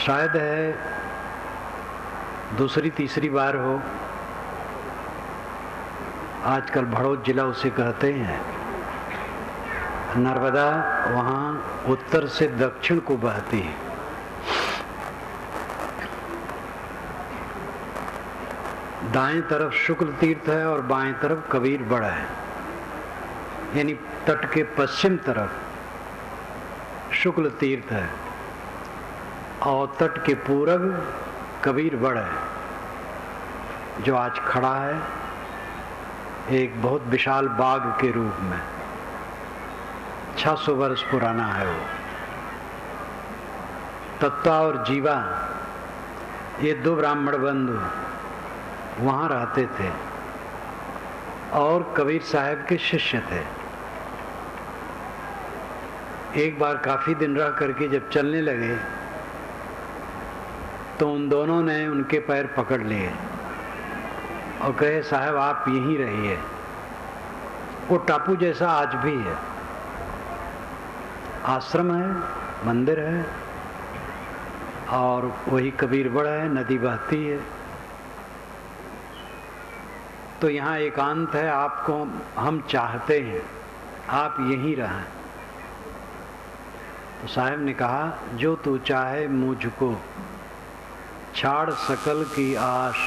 शायद है दूसरी तीसरी बार हो। आजकल भड़ोत जिला उसे कहते हैं। नर्मदा वहाँ उत्तर से दक्षिण को बहती है। दाएं तरफ शुक्ल तीर्थ है और बाएं तरफ कबीर बड़ा है, यानी तट के पश्चिम तरफ शुक्ल तीर्थ है और तट के पूरब कबीर बड़ा है, जो आज खड़ा है एक बहुत विशाल बाग के रूप में। 600 वर्ष पुराना है वो। तत्वा और जीवा ये दो ब्राह्मण बंधु वहाँ रहते थे और कबीर साहब के शिष्य थे। एक बार काफी दिन रह करके जब चलने लगे तो उन दोनों ने उनके पैर पकड़ लिए और कहे, साहब आप यहीं रहिए। वो टापू जैसा आज भी है, आश्रम है, मंदिर है और वही कबीर बड़ा है, नदी बहती है। तो यहाँ एकांत है, आपको हम चाहते हैं आप यहीं रहें। तो साहब ने कहा, जो तू चाहे मुझको छाड़ सकल की आश,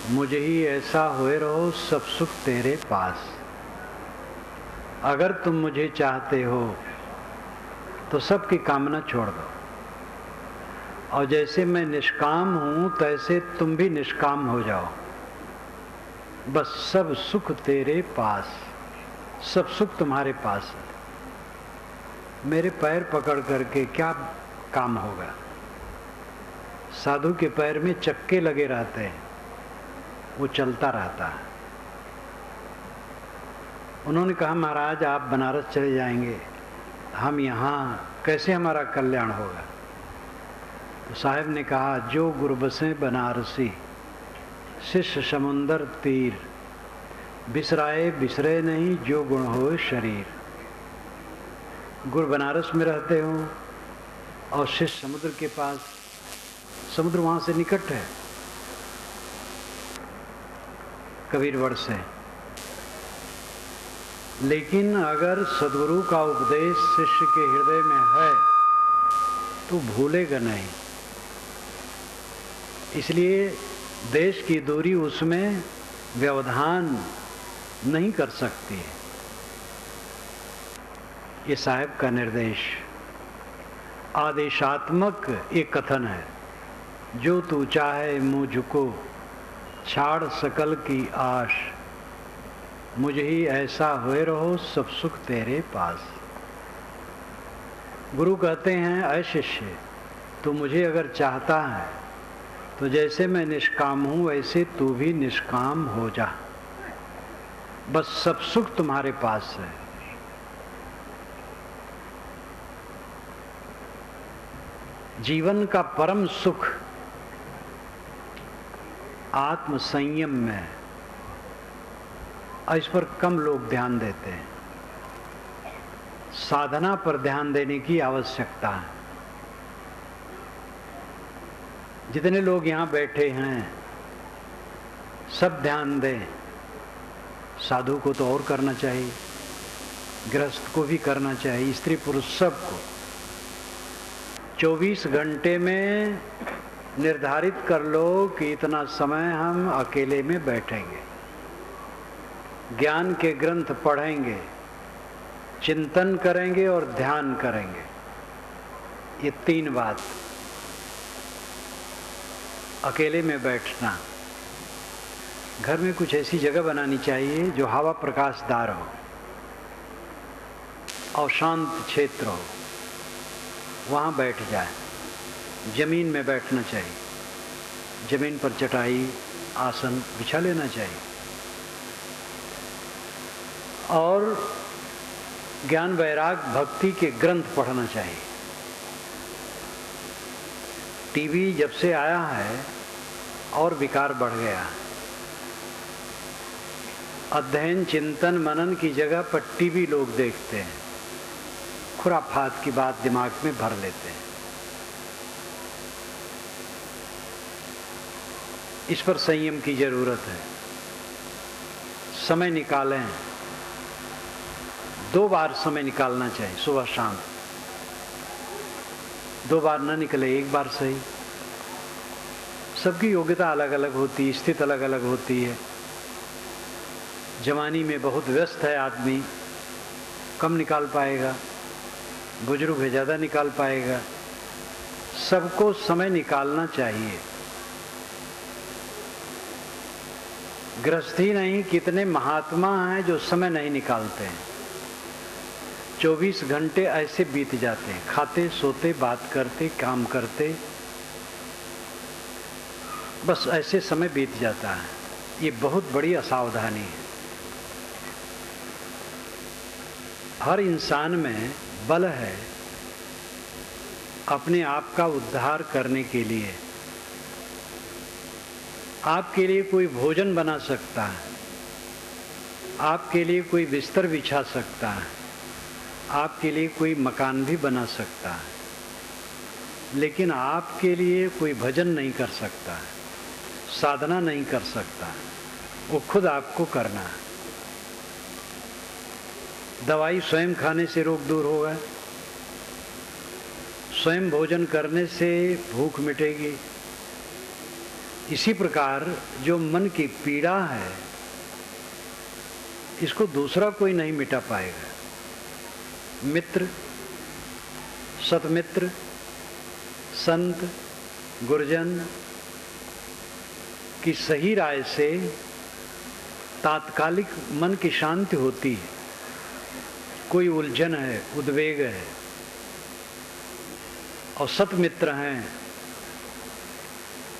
मुझे ही ऐसा हुए रहो सब सुख तेरे पास। अगर तुम मुझे चाहते हो तो सबकी कामना छोड़ दो, और जैसे मैं निष्काम हूं तैसे तुम भी निष्काम हो जाओ। बस सब सुख तेरे पास, सब सुख तुम्हारे पास है। मेरे पैर पकड़ करके क्या काम होगा? साधु के पैर में चक्के लगे रहते हैं, वो चलता रहता है। उन्होंने कहा, महाराज आप बनारस चले जाएंगे, हम यहाँ कैसे हमारा कल्याण होगा? तो साहब ने कहा, जो गुरु बसे बनारसी शिष्य समुंदर तीर, बिसराए बिसरे नहीं जो गुण हो शरीर। गुरु बनारस में रहते हो और शिष्य समुद्र के पास, समुद्र वहां से निकट है कबीरवड़ से, लेकिन अगर सद्गुरु का उपदेश शिष्य के हृदय में है तो भूलेगा नहीं। इसलिए देश की दूरी उसमें व्यवधान नहीं कर सकती है। ये साहब का निर्देश आदेशात्मक एक कथन है, जो तू चाहे मुझको छाड़ सकल की आश, मुझे ही ऐसा हुए रहो सब सुख तेरे पास। गुरु कहते हैं, ऐ शिष्य तू मुझे अगर चाहता है तो जैसे मैं निष्काम हूं वैसे तू भी निष्काम हो जा, बस सब सुख तुम्हारे पास है। जीवन का परम सुख आत्म संयम में है, और इस पर कम लोग ध्यान देते हैं। साधना पर ध्यान देने की आवश्यकता है। जितने लोग यहाँ बैठे हैं सब ध्यान दें। साधु को तो और करना चाहिए, गृहस्थ को भी करना चाहिए, स्त्री पुरुष सबको। 24 घंटे में निर्धारित कर लो कि इतना समय हम अकेले में बैठेंगे, ज्ञान के ग्रंथ पढ़ेंगे, चिंतन करेंगे और ध्यान करेंगे। ये 3 बात। अकेले में बैठना, घर में कुछ ऐसी जगह बनानी चाहिए जो हवा प्रकाशदार हो और शांत क्षेत्र हो, वहाँ बैठ जाए। जमीन में बैठना चाहिए, जमीन पर चटाई आसन बिछा लेना चाहिए और ज्ञान वैराग भक्ति के ग्रंथ पढ़ना चाहिए। टीवी जब से आया है और विकार बढ़ गया। अध्ययन चिंतन मनन की जगह पर टीवी लोग देखते हैं, खुराफात की बात दिमाग में भर लेते हैं। इस पर संयम की जरूरत है। समय निकालें, 2 बार समय निकालना चाहिए, सुबह शाम। 2 बार न निकले, 1 बार सही। सबकी योग्यता अलग अलग होती है, स्थिति अलग अलग होती है। जवानी में बहुत व्यस्त है आदमी, कम निकाल पाएगा, बुजुर्ग है ज़्यादा निकाल पाएगा। सबको समय निकालना चाहिए। गृहस्थी नहीं, कितने महात्मा हैं जो समय नहीं निकालते हैं। 24 घंटे ऐसे बीत जाते हैं, खाते सोते बात करते काम करते, बस ऐसे समय बीत जाता है। ये बहुत बड़ी असावधानी है। हर इंसान में बल है अपने आप का उद्धार करने के लिए। आपके लिए कोई भोजन बना सकता है, आपके लिए कोई बिस्तर बिछा सकता है, आपके लिए कोई मकान भी बना सकता है, लेकिन आपके लिए कोई भजन नहीं कर सकता है, साधना नहीं कर सकता। वो खुद आपको करना है। दवाई स्वयं खाने से रोग दूर होगा, स्वयं भोजन करने से भूख मिटेगी। इसी प्रकार जो मन की पीड़ा है, इसको दूसरा कोई नहीं मिटा पाएगा। मित्र, सतमित्र, संत, गुरुजन की सही राय से तात्कालिक मन की शांति होती है। कोई उलझन है, उद्वेग है, और सतमित्र हैं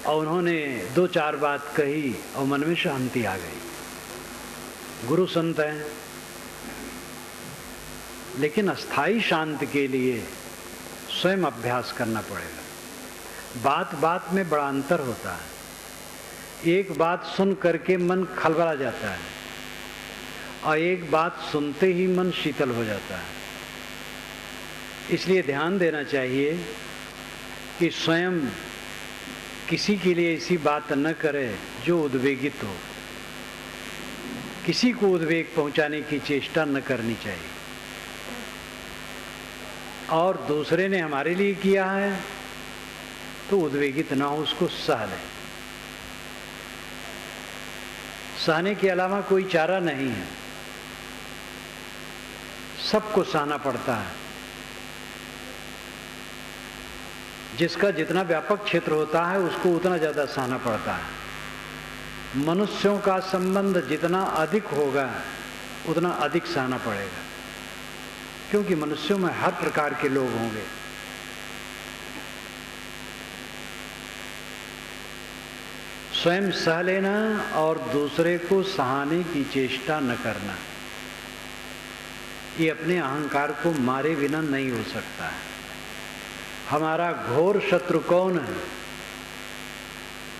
और उन्होंने 2-4 बात कही और मन में शांति आ गई। गुरु संत हैं, लेकिन अस्थाई शांति के लिए स्वयं अभ्यास करना पड़ेगा। बात बात में बड़ा अंतर होता है। एक बात सुन करके मन खलबला जाता है और एक बात सुनते ही मन शीतल हो जाता है। इसलिए ध्यान देना चाहिए कि स्वयं किसी के लिए ऐसी बात न करे जो उद्वेगित हो। किसी को उद्वेग पहुंचाने की चेष्टा न करनी चाहिए। और दूसरे ने हमारे लिए किया है तो उद्वेगित ना हो, उसको सह लें। सहने के अलावा कोई चारा नहीं है, सबको सहना पड़ता है। जिसका जितना व्यापक क्षेत्र होता है उसको उतना ज़्यादा सहना पड़ता है। मनुष्यों का संबंध जितना अधिक होगा उतना अधिक सहना पड़ेगा, क्योंकि मनुष्यों में हर प्रकार के लोग होंगे। स्वयं सह लेना और दूसरे को सहाने की चेष्टा न करना, ये अपने अहंकार को मारे बिना नहीं हो सकता है। हमारा घोर शत्रु कौन है?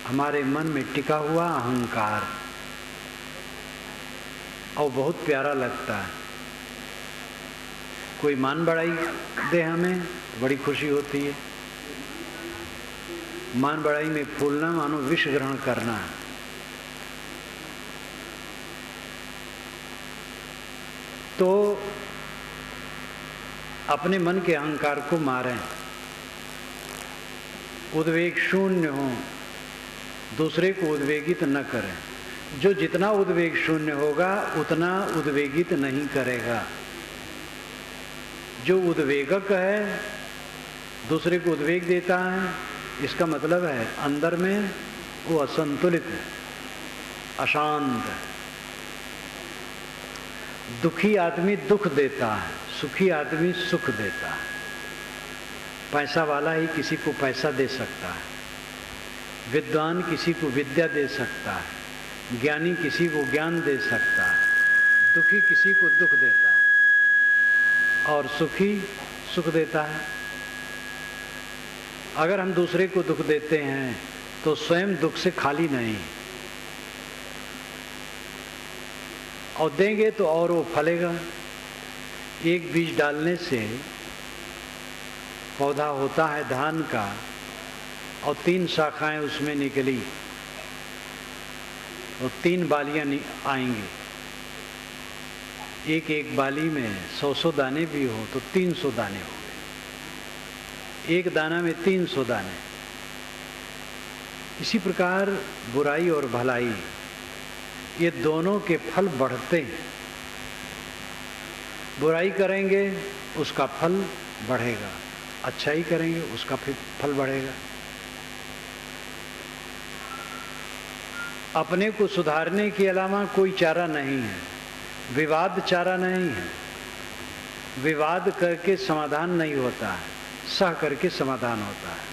हमारे मन में टिका हुआ अहंकार। और बहुत प्यारा लगता है, कोई मान बढ़ाई दे हमें, बड़ी खुशी होती है। मान बढ़ाई में फूलना मानो विष ग्रहण करना है। तो अपने मन के अहंकार को मारें, उद्वेग शून्य हो, दूसरे को उद्वेगित न करें। जो जितना उद्वेग शून्य होगा उतना उद्वेगित नहीं करेगा। जो उद्वेगक है, दूसरे को उद्वेग देता है, इसका मतलब है अंदर में वो असंतुलित है, अशांत है। दुखी आदमी दुख देता है, सुखी आदमी सुख देता है। पैसा वाला ही किसी को पैसा दे सकता है, विद्वान किसी को विद्या दे सकता है, ज्ञानी किसी को ज्ञान दे सकता है, दुखी किसी को दुख देता है और सुखी सुख देता है। अगर हम दूसरे को दुख देते हैं तो स्वयं दुख से खाली नहीं, और देंगे तो और वो फलेगा। एक बीज डालने से पौधा होता है धान का, और 3 शाखाएं उसमें निकली, तो 3 बालियां आएंगी। एक एक बाली में 100 दाने भी हो तो 300 दाने हो गए। एक दाना में 300 दाने। इसी प्रकार बुराई और भलाई, ये दोनों के फल बढ़ते हैं। बुराई करेंगे उसका फल बढ़ेगा, अच्छाई करेंगे उसका फिर फल बढ़ेगा। अपने को सुधारने के अलावा कोई चारा नहीं है। विवाद चारा नहीं है। विवाद करके समाधान नहीं होता है, सह करके समाधान होता है।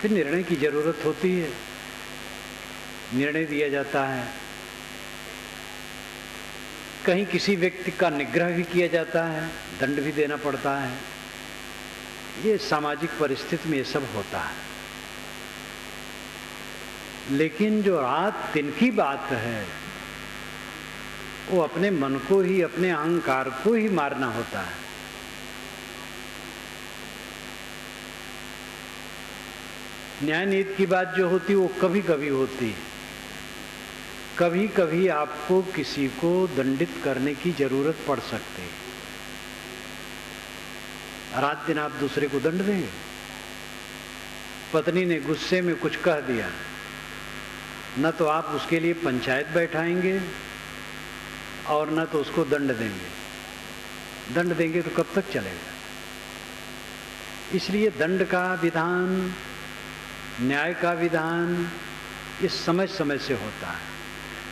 फिर निर्णय की जरूरत होती है, निर्णय दिया जाता है। कहीं किसी व्यक्ति का निग्रह भी किया जाता है, दंड भी देना पड़ता है। ये सामाजिक परिस्थिति में ये सब होता है। लेकिन जो रात दिन की बात है, वो अपने मन को ही, अपने अहंकार को ही मारना होता है। न्याय नीति की बात जो होती है वो कभी कभी होती है। कभी कभी आपको किसी को दंडित करने की जरूरत पड़ सकती है। रात दिन आप दूसरे को दंड देंगे। पत्नी ने गुस्से में कुछ कह दिया, न तो आप उसके लिए पंचायत बैठाएंगे और न तो उसको दंड देंगे। दंड देंगे तो कब तक चलेगा? इसलिए दंड का विधान, न्याय का विधान, ये समय समय से होता है।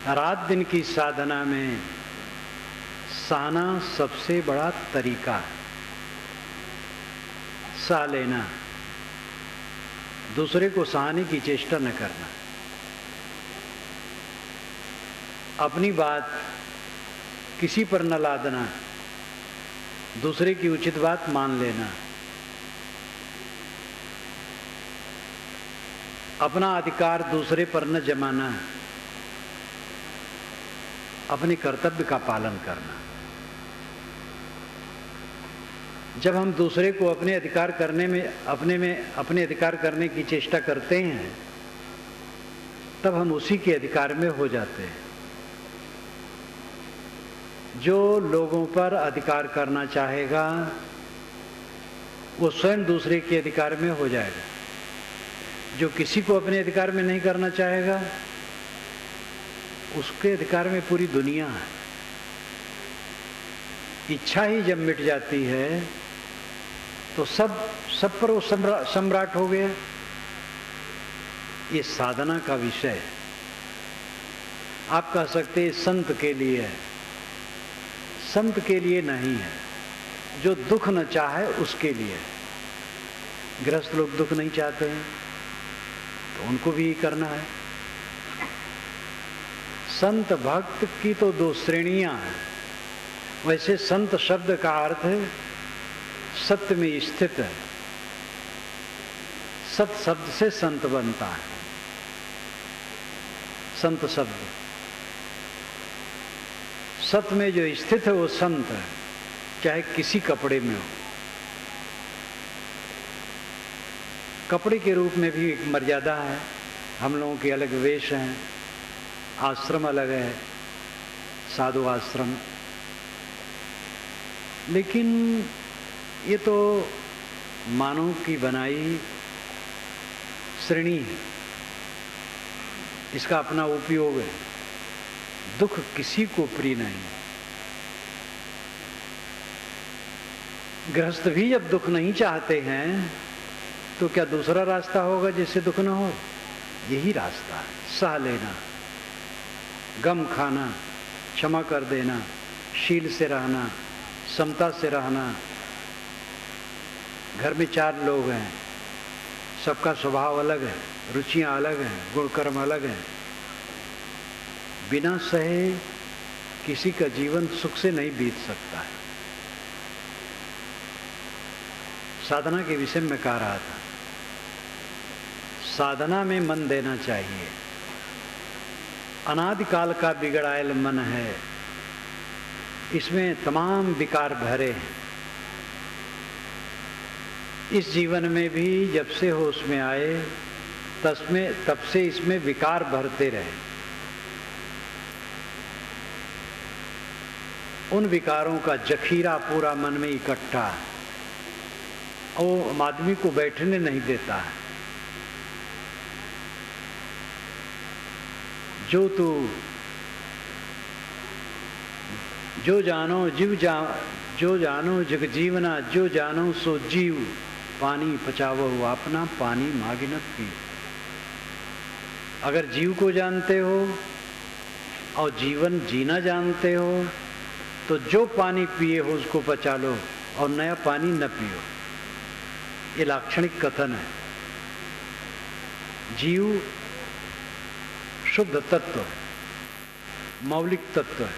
रात दिन की साधना में सहना सबसे बड़ा तरीका है। सह लेना, दूसरे को सहाने की चेष्टा न करना, अपनी बात किसी पर न लादना, दूसरे की उचित बात मान लेना, अपना अधिकार दूसरे पर न जमाना, अपने कर्तव्य का पालन करना। जब हम दूसरे को अपने अधिकार करने में, अपने अधिकार करने की चेष्टा करते हैं, तब हम उसी के अधिकार में हो जाते हैं। जो लोगों पर अधिकार करना चाहेगा वो स्वयं दूसरे के अधिकार में हो जाएगा। जो किसी को अपने अधिकार में नहीं करना चाहेगा उसके अधिकार में पूरी दुनिया है। इच्छा ही जब मिट जाती है तो सब पर वो सम्राट हो गया। ये साधना का विषय है। आप कह सकते हैं संत के लिए है, संत के लिए नहीं है। जो दुख न चाहे उसके लिए। गृहस्थ लोग दुख नहीं चाहते हैं तो उनको भी करना है। संत भक्त की तो 2 श्रेणियां हैं। वैसे संत शब्द का अर्थ है सत्य में स्थित है। सत शब्द से संत बनता है। संत शब्द सत्य में जो स्थित है वो संत है, चाहे किसी कपड़े में हो। कपड़े के रूप में भी एक मर्यादा है। हम लोगों के अलग वेश हैं, आश्रम अलग है, साधु आश्रम। लेकिन ये तो मानव की बनाई श्रेणी है। इसका अपना उपयोग है। दुख किसी को प्रिय नहीं। गृहस्थ भी जब दुख नहीं चाहते हैं तो क्या दूसरा रास्ता होगा जिससे दुख ना हो? यही रास्ता है। सह लेना, गम खाना, क्षमा कर देना, शील से रहना, समता से रहना। घर में 4 लोग हैं, सबका स्वभाव अलग है, रुचियां अलग हैं, गुण कर्म अलग हैं। बिना सहे किसी का जीवन सुख से नहीं बीत सकता है। साधना के विषय में कह रहा था, साधना में मन देना चाहिए। अनादिकाल का बिगड़ायल मन है, इसमें तमाम विकार भरे हैं। इस जीवन में भी जब से होश में आए तब से इसमें विकार भरते रहे। उन विकारों का जखीरा पूरा मन में इकट्ठा है, वो आदमी को बैठने नहीं देता है। जो जानो जो जानो जग जीवना, जो जानो सो जीव, पानी पचावो अपना, पानी मागिनत पी। अगर जीव को जानते हो और जीवन जीना जानते हो तो जो पानी पिए हो उसको पचा लो और नया पानी न पियो। ये लाक्षणिक कथन है। जीव शुद्ध तत्व है, मौलिक तत्व है।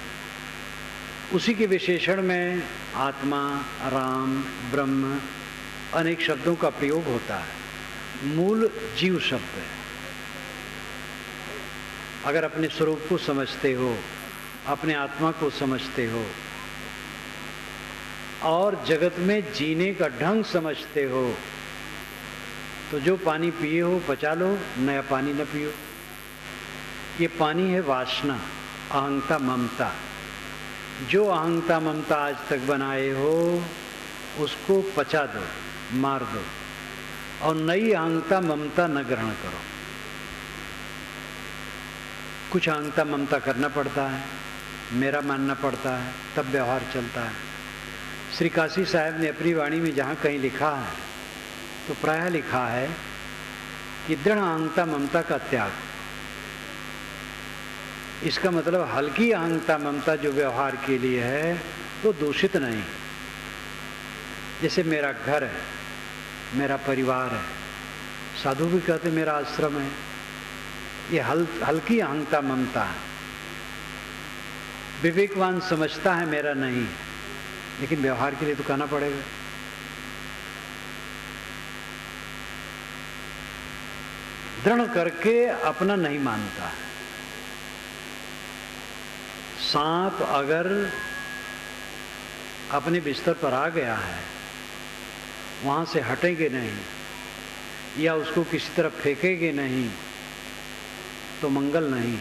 उसी के विशेषण में आत्मा, राम, ब्रह्म अनेक शब्दों का प्रयोग होता है। मूल जीव शब्द है। अगर अपने स्वरूप को समझते हो, अपने आत्मा को समझते हो और जगत में जीने का ढंग समझते हो तो जो पानी पिए हो पचा लो, नया पानी न पियो। ये पानी है वासना, अहंता, ममता। जो अहंता ममता आज तक बनाए हो उसको पचा दो, मार दो और नई अहंता ममता न ग्रहण करो। कुछ अहंता ममता करना पड़ता है, मेरा मानना पड़ता है, तब व्यवहार चलता है। श्री काशी साहब ने अपनी वाणी में जहाँ कहीं लिखा है तो प्रायः लिखा है कि दृढ़ अहंता ममता का त्याग। इसका मतलब हल्की अहंता ममता जो व्यवहार के लिए है तो दूषित नहीं। जैसे मेरा घर है, मेरा परिवार है, साधु भी कहते मेरा आश्रम है, ये हल्की अहंता ममता है। विवेकवान समझता है मेरा नहीं, लेकिन व्यवहार के लिए तो कहना पड़ेगा। दृढ़ करके अपना नहीं मानता है। सांप अगर अपने बिस्तर पर आ गया है, वहां से हटेंगे नहीं या उसको किसी तरफ फेंकेंगे नहीं तो मंगल नहीं।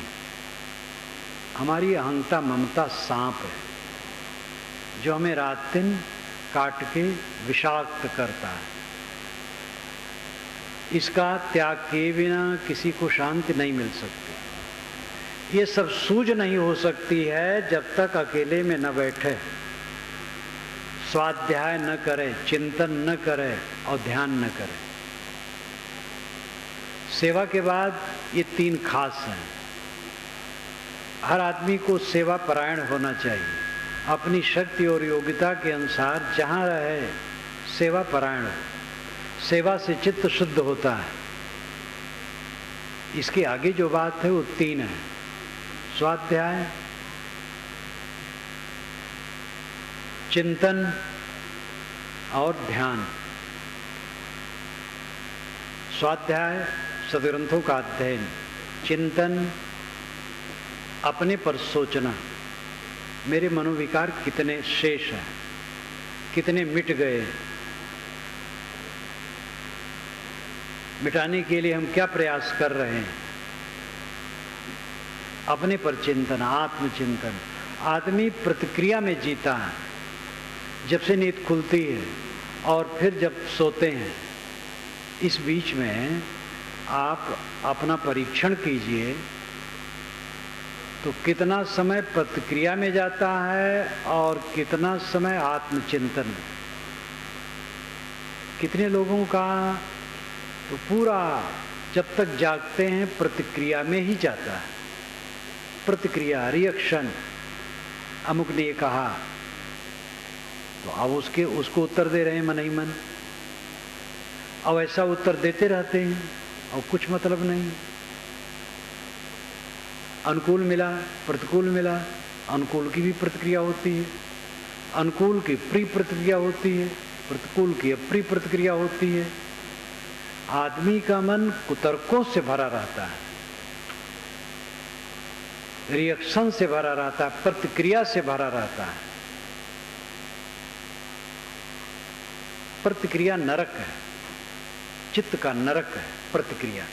हमारी अहंता ममता सांप है जो हमें रात दिन काट के विषाक्त करता है। इसका त्याग किए बिना किसी को शांति नहीं मिल सकती। ये सब सूझ नहीं हो सकती है जब तक अकेले में न बैठे, स्वाध्याय न करे, चिंतन न करे और ध्यान न करे। सेवा के बाद ये तीन खास हैं। हर आदमी को सेवा परायण होना चाहिए। अपनी शक्ति और योग्यता के अनुसार जहाँ रहे सेवा परायण हो। सेवा से चित्त शुद्ध होता है। इसके आगे जो बात है वो तीन है: स्वाध्याय, चिंतन और ध्यान। स्वाध्याय सदग्रंथों का अध्ययन, चिंतन अपने पर सोचना, मेरे मनोविकार कितने शेष हैं, कितने मिट गए, मिटाने के लिए हम क्या प्रयास कर रहे हैं। अपने पर चिंतन, आत्मचिंतन। आदमी प्रतिक्रिया में जीता है। जब से नींद खुलती है और फिर जब सोते हैं, इस बीच में आप अपना परीक्षण कीजिए तो कितना समय प्रतिक्रिया में जाता है और कितना समय आत्मचिंतन में। कितने लोगों का तो पूरा जब तक जागते हैं प्रतिक्रिया में ही जाता है। प्रतिक्रिया, रिएक्शन, अमुक ने ये कहा तो अब उसको उत्तर दे रहे हैं मन ही मन। अब ऐसा उत्तर देते रहते हैं और कुछ मतलब नहीं। अनुकूल मिला, प्रतिकूल मिला, अनुकूल की भी प्रतिक्रिया होती है, अनुकूल की प्री प्रतिक्रिया होती है, प्रतिकूल की अप्री प्रतिक्रिया होती है। आदमी का मन कुतर्कों से भरा रहता है, रिएक्शन से भरा रहता है, प्रतिक्रिया से भरा रहता है। प्रतिक्रिया नरक है, चित्त का नरक है प्रतिक्रिया।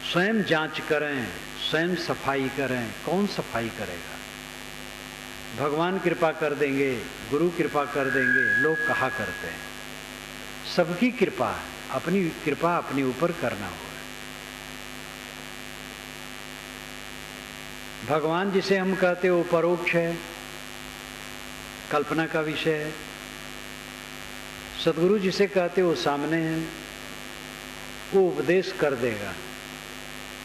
स्वयं जांच करें, स्वयं सफाई करें। कौन सफाई करेगा? भगवान कृपा कर देंगे, गुरु कृपा कर देंगे, लोग कहा करते हैं। सबकी कृपा, अपनी कृपा अपने ऊपर करना होगा। भगवान जिसे हम कहते वो परोक्ष है, कल्पना का विषय है। सदगुरु जिसे कहते वो सामने है, वो उपदेश कर देगा,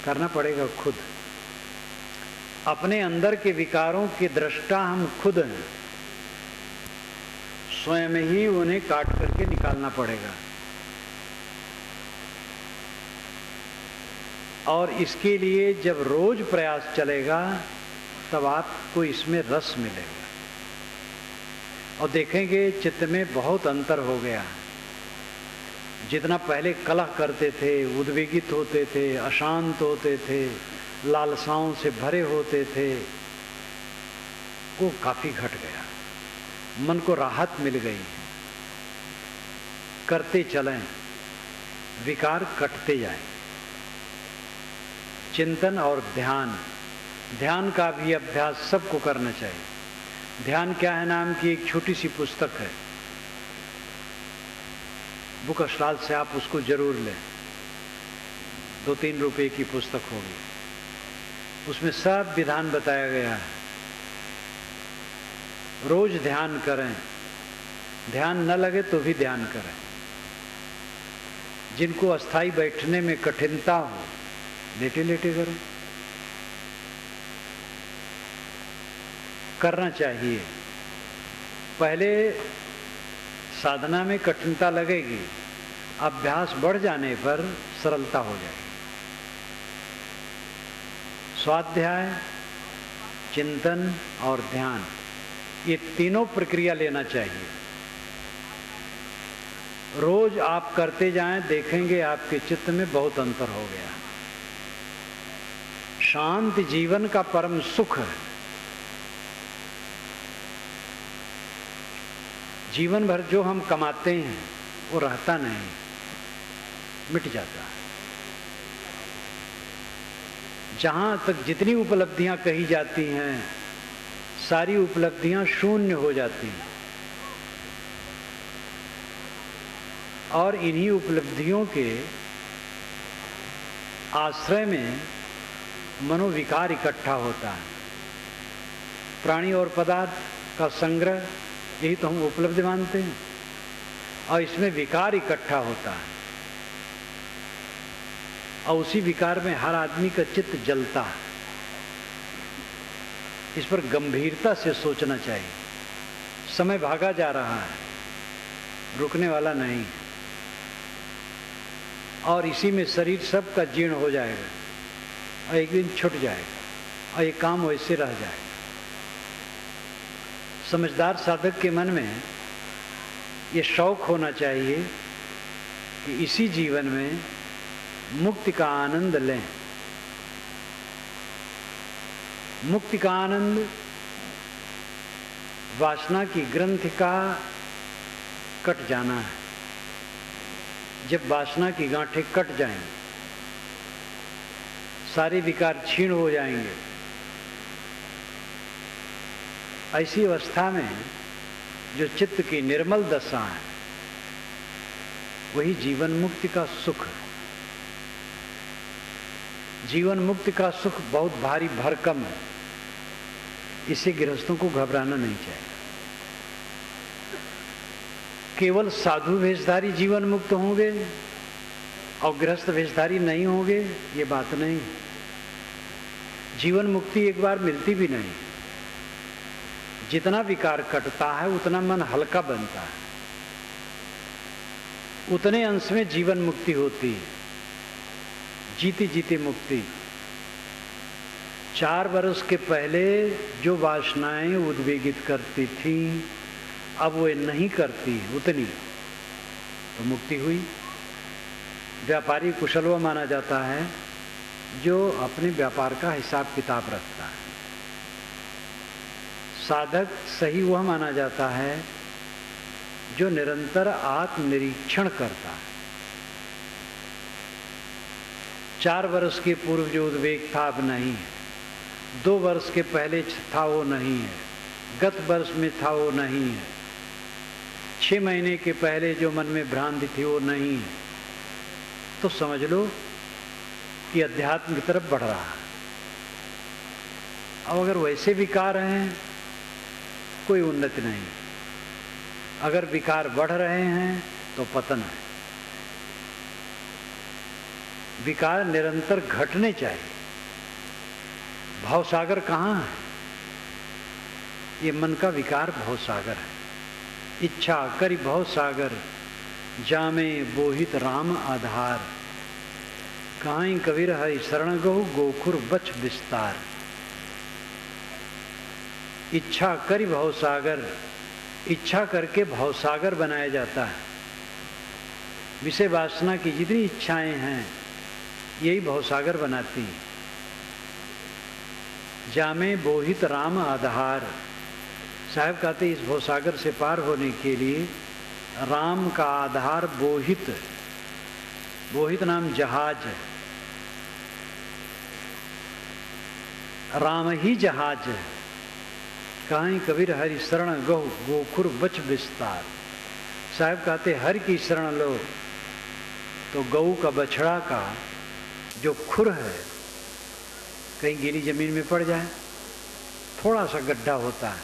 करना पड़ेगा खुद। अपने अंदर के विकारों के दृष्टा हम खुद हैं, स्वयं ही उन्हें काट करके निकालना पड़ेगा। और इसके लिए जब रोज प्रयास चलेगा तब आपको इसमें रस मिलेगा और देखेंगे चित्त में बहुत अंतर हो गया। जितना पहले कलह करते थे, उद्वेगित होते थे, अशांत होते थे, लालसाओं से भरे होते थे, वो काफी घट गया। मन को राहत मिल गई। करते चलें, विकार कटते जाएं। चिंतन और ध्यान, ध्यान का भी अभ्यास सबको करना चाहिए। ध्यान क्या है नाम की एक छोटी सी पुस्तक है, बुक स्टॉल से आप उसको जरूर लें। 2-3 रुपए की पुस्तक होगी, उसमें सब विधान बताया गया है। रोज ध्यान करें, ध्यान न लगे तो भी ध्यान करें। जिनको अस्थाई बैठने में कठिनता हो, लेटे लेटे करें, करना चाहिए। पहले साधना में कठिनता लगेगी, अभ्यास बढ़ जाने पर सरलता हो जाएगी। स्वाध्याय, चिंतन और ध्यान, ये तीनों प्रक्रिया लेना चाहिए। रोज आप करते जाएं, देखेंगे आपके चित्त में बहुत अंतर हो गया। शांत जीवन का परम सुख है। जीवन भर जो हम कमाते हैं वो रहता नहीं, मिट जाता है। जहां तक जितनी उपलब्धियां कही जाती हैं, सारी उपलब्धियां शून्य हो जाती हैं और इन्हीं उपलब्धियों के आश्रय में मनोविकार इकट्ठा होता है। प्राणी और पदार्थ का संग्रह, यही तो हम उपलब्धि मानते हैं, और इसमें विकार इकट्ठा होता है और उसी विकार में हर आदमी का चित्त जलता है। इस पर गंभीरता से सोचना चाहिए। समय भागा जा रहा है, रुकने वाला नहीं, और इसी में शरीर सबका जीर्ण हो जाएगा और एक दिन छूट जाएगा और ये काम वैसे रह जाएगा। समझदार साधक के मन में ये शौक होना चाहिए कि इसी जीवन में मुक्ति का आनंद लें। मुक्ति का आनंद वासना की ग्रंथि का कट जाना है। जब वासना की गांठें कट जाएंगी, सारे विकार क्षीण हो जाएंगे। ऐसी अवस्था में जो चित्त की निर्मल दशा है, वही जीवन मुक्ति का सुख है। जीवन मुक्ति का सुख बहुत भारी भरकम है, इससे गृहस्थों को घबराना नहीं चाहिए। केवल साधु वेशधारी जीवन मुक्त होंगे और गृहस्थ वेशधारी नहीं होंगे, ये बात नहीं। जीवन मुक्ति एक बार मिलती भी नहीं। जितना विकार कटता है उतना मन हल्का बनता है, उतने अंश में जीवन मुक्ति होती है। जीती जीती मुक्ति। 4 वर्ष के पहले जो वासनाएं उद्वेगित करती थी, अब वो नहीं करती उतनी, तो मुक्ति हुई। व्यापारी कुशल वह माना जाता है जो अपने व्यापार का हिसाब किताब रखता है। साधक सही वह माना जाता है जो निरंतर आत्मनिरीक्षण करता है। 4 वर्ष के पूर्व जो उद्वेग था अब नहीं है, 2 वर्ष के पहले था वो नहीं है, गत वर्ष में था वो नहीं है, 6 महीने के पहले जो मन में भ्रांति थी वो नहीं है, तो समझ लो कि अध्यात्म की तरफ बढ़ रहा है। अब अगर वैसे विकार हैं कोई उन्नति नहीं, अगर विकार बढ़ रहे हैं तो पतन है। विकार निरंतर घटने चाहिए। भवसागर कहाँ है? ये मन का विकार भवसागर है। इच्छा करि भवसागर, जामे बोहित राम आधार। कहां कबीर हरि शरण गहु, गोखुर बच विस्तार। इच्छा करि भवसागर, इच्छा करके भवसागर बनाया जाता है। विषय वासना की जितनी इच्छाएं हैं यही भवसागर बनाती है। जामे बोहित राम आधार। साहब कहते इस भवसागर से पार होने के लिए राम का आधार बोहित, बोहित नाम जहाज है, राम ही जहाज है। कहीं कबीर हरि शरण गहु, गोखुर बच विस्तार। साहब कहते हरि की शरण लो तो गऊ का बछड़ा का जो खुर है कहीं गीली जमीन में पड़ जाए, थोड़ा सा गड्ढा होता है,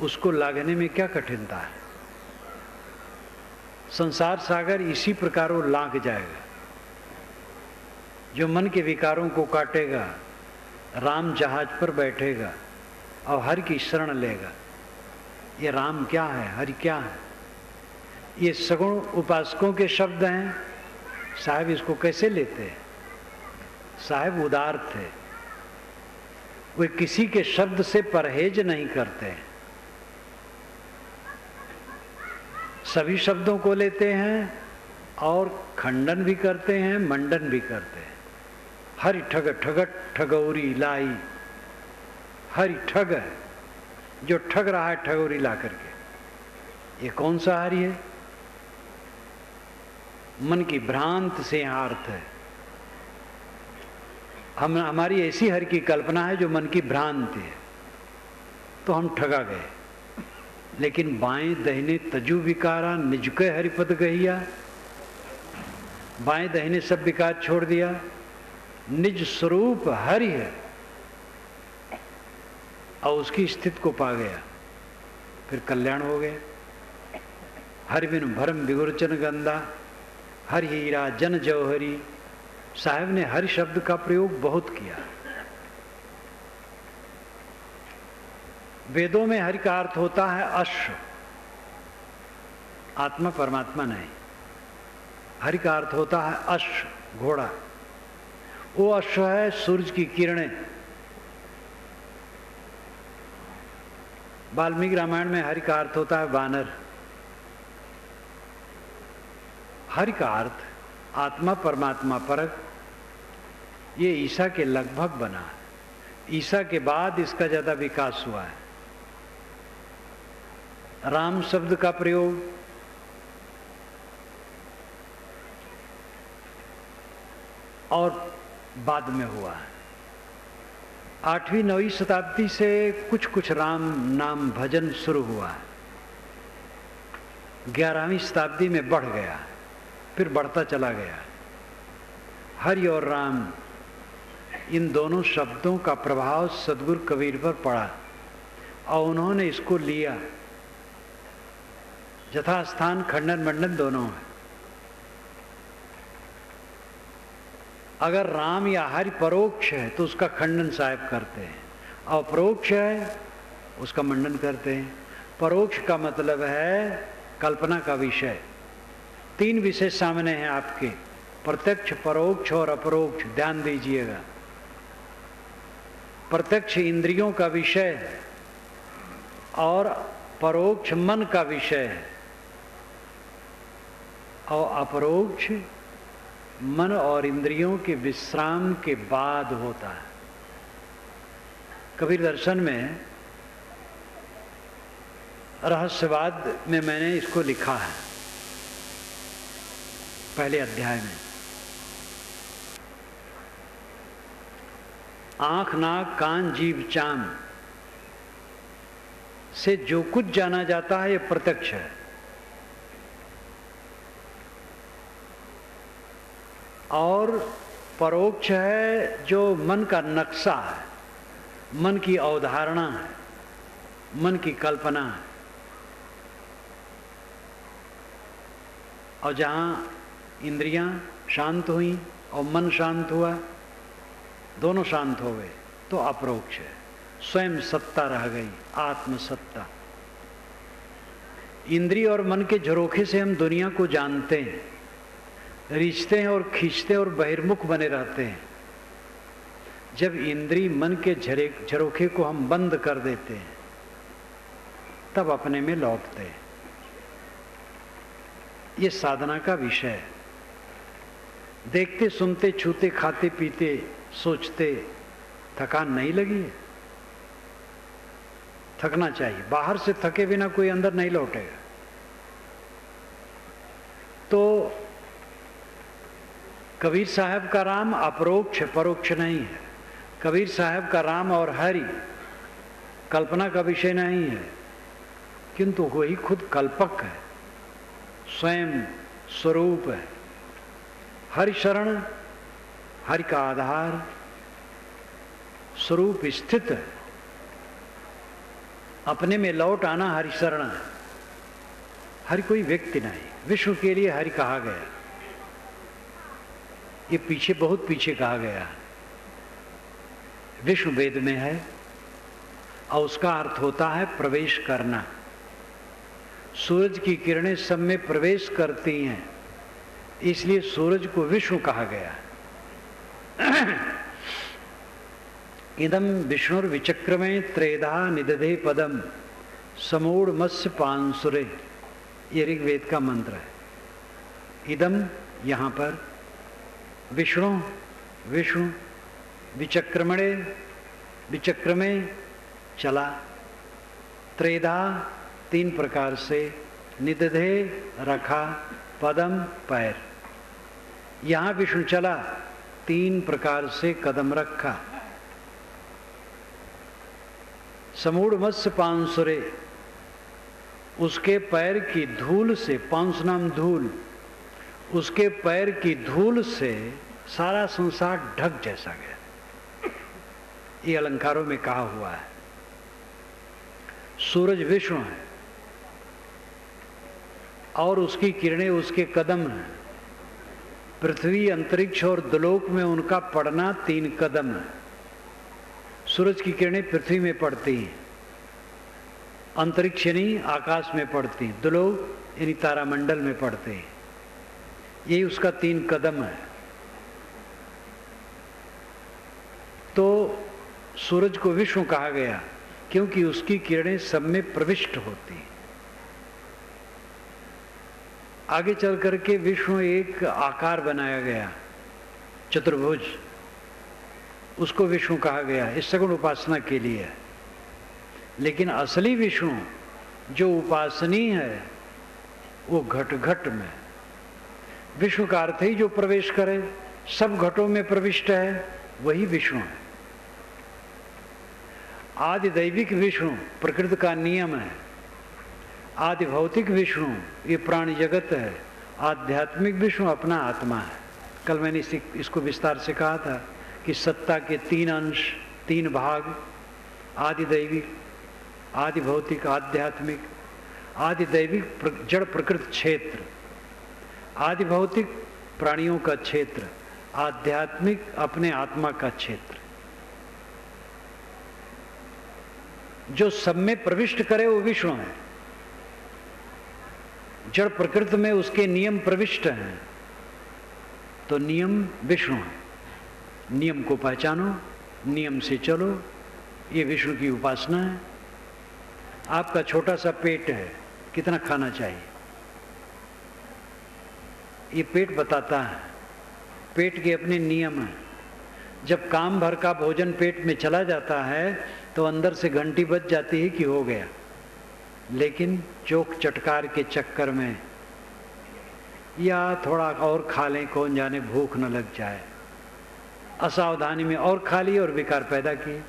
उसको लागने में क्या कठिनता है। संसार सागर इसी प्रकार वो लाग जाएगा। जो मन के विकारों को काटेगा, राम जहाज पर बैठेगा और हरि की शरण लेगा। ये राम क्या है, हरि क्या है? ये सगुण उपासकों के शब्द हैं। साहब इसको कैसे लेते हैं? साहब उदार थे, वे किसी के शब्द से परहेज नहीं करते हैं। सभी शब्दों को लेते हैं और खंडन भी करते हैं, मंडन भी करते हैं। हरि ठग ठगट ठगौरी लाई। हरि ठग है, जो ठग रहा है ठगौरी ला करके। ये कौन सा हरि है? मन की भ्रांत से यहाँ अर्थ है। हमारी ऐसी हरि की कल्पना है जो मन की भ्रांति है, तो हम ठगा गए। लेकिन बाएं दहिने तजु विकारा, निजके हरिपद गहिया। बाएं दहिने सब विकार छोड़ दिया, निज स्वरूप हरि है और उसकी स्थिति को पा गया, फिर कल्याण हो गया। हरि बिन भरम विगुरचन गंदा, हरि हीरा जन जौहरी। साहब ने हरि शब्द का प्रयोग बहुत किया। वेदों में हरि का अर्थ होता है अश्व, आत्मा परमात्मा नहीं। हरि का अर्थ होता है अश्व, घोड़ा। वो अश्व है सूरज की किरणें। वाल्मीकि रामायण में हरि का अर्थ होता है वानर। हरि का अर्थ आत्मा परमात्मा परक। ये ईसा के लगभग बना है। ईसा के बाद इसका ज्यादा विकास हुआ है। राम शब्द का प्रयोग और बाद में हुआ है। 8वीं 9वीं शताब्दी से कुछ कुछ राम नाम भजन शुरू हुआ है। 11वीं शताब्दी में बढ़ गया, फिर बढ़ता चला गया। हरि और राम, इन दोनों शब्दों का प्रभाव सदगुरु कबीर पर पड़ा और उन्होंने इसको लिया। यथास्थान खंडन मंडन दोनों है। अगर राम या हरि परोक्ष है तो उसका खंडन साहब करते हैं, और परोक्ष है उसका मंडन करते हैं। परोक्ष का मतलब है कल्पना का विषय। 3 विषय सामने हैं आपके, प्रत्यक्ष, परोक्ष और अपरोक्ष। ध्यान दीजिएगा। प्रत्यक्ष इंद्रियों का विषय है और परोक्ष मन का विषय है, और अपरोक्ष मन और इंद्रियों के विश्राम के बाद होता है। कबीर दर्शन में रहस्यवाद में मैंने इसको लिखा है, पहले अध्याय में। आंख नाक कान जीभ चाम, से जो कुछ जाना जाता है ये प्रत्यक्ष है, और परोक्ष है जो मन का नक्शा है, मन की अवधारणा है, मन की कल्पना है। और जहाँ इंद्रियां शांत हुई और मन शांत हुआ, दोनों शांत हो गए, तो अपरोक्ष है। स्वयं सत्ता रह गई, आत्म सत्ता। इंद्रिय और मन के झरोखे से हम दुनिया को जानते हैं, रिश्ते हैं और खींचते हैं और बहिर्मुख बने रहते हैं। जब इंद्रिय मन के झरोखे को हम बंद कर देते हैं, तब अपने में लौटते हैं। ये साधना का विषय है। देखते सुनते छूते खाते पीते सोचते थकान नहीं लगी है? थकना चाहिए। बाहर से थके बिना कोई अंदर नहीं लौटेगा। तो कबीर साहब का राम अपरोक्ष परोक्ष नहीं है। कबीर साहब का राम और हरि कल्पना का विषय नहीं है, किंतु वही खुद कल्पक है, स्वयं स्वरूप है। हरि शरण, हरि का आधार, स्वरूप स्थित है। अपने में लौट आना हरि शरण है। हरि कोई व्यक्ति नहीं, विश्व के लिए हरि कहा गया। ये पीछे, बहुत पीछे कहा गया है। विष्णु वेद में है और उसका अर्थ होता है प्रवेश करना। सूरज की किरणें सब में प्रवेश करती हैं, इसलिए सूरज को विष्णु कहा गया। इदम विष्णुर विचक्रमे त्रेधा निदधे पदम समूढ़ मत्स्य पांसुरे, ये ऋग्वेद का मंत्र है। इदम यहाँ पर विष्णु, विष्णु विचक्रमणे, विचक्रमे चला, त्रेधा तीन प्रकार से, निदधे रखा, पदम पैर। यहाँ विष्णु चला, तीन प्रकार से कदम रखा। समूढ़ मत्स्य पांसुरे, उसके पैर की धूल से, पांस नाम धूल, उसके पैर की धूल से सारा संसार ढक जैसा गया। ये अलंकारों में कहा हुआ है। सूरज विष्णु है और उसकी किरणें उसके कदम हैं। पृथ्वी, अंतरिक्ष और दुलोक में उनका पड़ना तीन कदम है। सूरज की किरणें पृथ्वी में पड़ती हैं, अंतरिक्ष यानी आकाश में पड़ती हैं, दुलोक यानी तारामंडल में पड़ते हैं। यही उसका तीन कदम है। तो सूरज को विष्णु कहा गया क्योंकि उसकी किरणें सब में प्रविष्ट होती हैं। आगे चल करके विष्णु एक आकार बनाया गया, चतुर्भुज, उसको विष्णु कहा गया। इस सगुण उपासना के लिए। लेकिन असली विष्णु जो उपासनीय है वो घट घट में। विष्णु का अर्थ ही जो प्रवेश करे, सब घटों में प्रविष्ट है, वही विष्णु है। आदि दैविक विष्णु प्रकृति का नियम है। आदि भौतिक विष्णु ये प्राणी जगत है। आध्यात्मिक विष्णु अपना आत्मा है। कल मैंने इसको विस्तार से कहा था कि सत्ता के तीन अंश, तीन भाग, आदि दैविक, आदि भौतिक, आध्यात्मिक। आदि दैविक जड़ प्रकृति क्षेत्र, आदि भौतिक प्राणियों का क्षेत्र, आध्यात्मिक अपने आत्मा का क्षेत्र। जो सब में प्रविष्ट करे वो विष्णु है। जड़ प्रकृति में उसके नियम प्रविष्ट हैं, तो नियम विष्णु है। नियम को पहचानो, नियम से चलो, ये विष्णु की उपासना है। आपका छोटा सा पेट है, कितना खाना चाहिए ये पेट बताता है। पेट के अपने नियम हैं। जब काम भर का भोजन पेट में चला जाता है तो अंदर से घंटी बज जाती है कि हो गया। लेकिन चोक चटकार के चक्कर में या थोड़ा और खा लें, कौन जाने भूख न लग जाए, असावधानी में और खा लिए और विकार पैदा किए।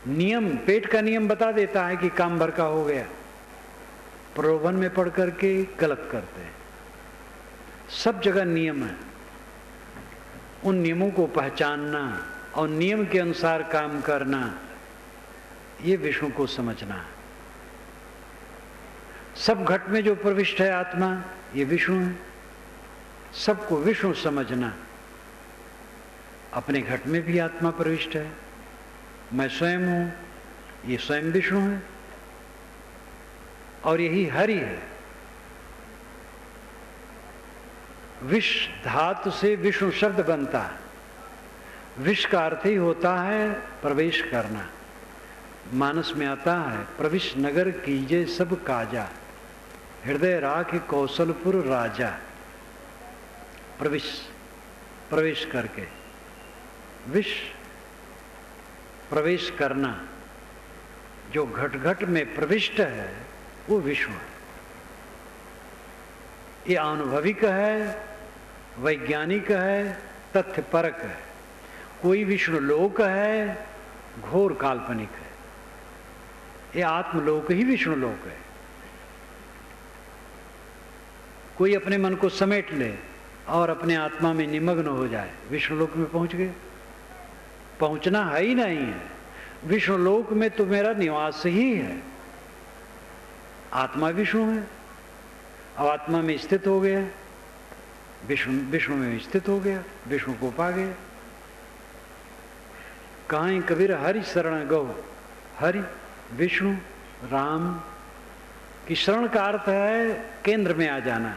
नियम, पेट का नियम बता देता है कि काम भर का हो गया। प्रलोभन में पड़ करके गलत करते हैं। सब जगह नियम है, उन नियमों को पहचानना और नियम के अनुसार काम करना, ये विष्णु को समझना है। सब घट में जो प्रविष्ट है आत्मा, ये विष्णु है। सबको विष्णु समझना। अपने घट में भी आत्मा प्रविष्ट है, मैं स्वयं हूं, ये स्वयं विष्णु है और यही हरि है। विष धातु से विष्णु शब्द बनता है। विष का अर्थ ही होता है प्रवेश करना। मानस में आता है, प्रविश नगर कीजे सब काजा, हृदय राख कौशलपुर राजा। प्रविश, प्रवेश करके, विष प्रवेश करना। जो घट घट में प्रविष्ट है वो विष्णु है। ये अनुभविक है, वैज्ञानिक है, तथ्यपरक है। कोई विष्णु लोक है, घोर काल्पनिक है। ये आत्मलोक ही विष्णु लोक है। कोई अपने मन को समेट ले और अपने आत्मा में निमग्न हो जाए, विष्णु लोक में पहुंच गए। पहुंचना है ही नहीं है। विष्णु लोक में तो मेरा निवास ही है। आत्मा विष्णु है। अब आत्मा में स्थित हो गया, विष्णु में स्थित हो गया, विष्णु को पा गया। कहां कबीर हरि शरण गो। हरि, विष्णु, राम की शरण का अर्थ है केंद्र में आ जाना।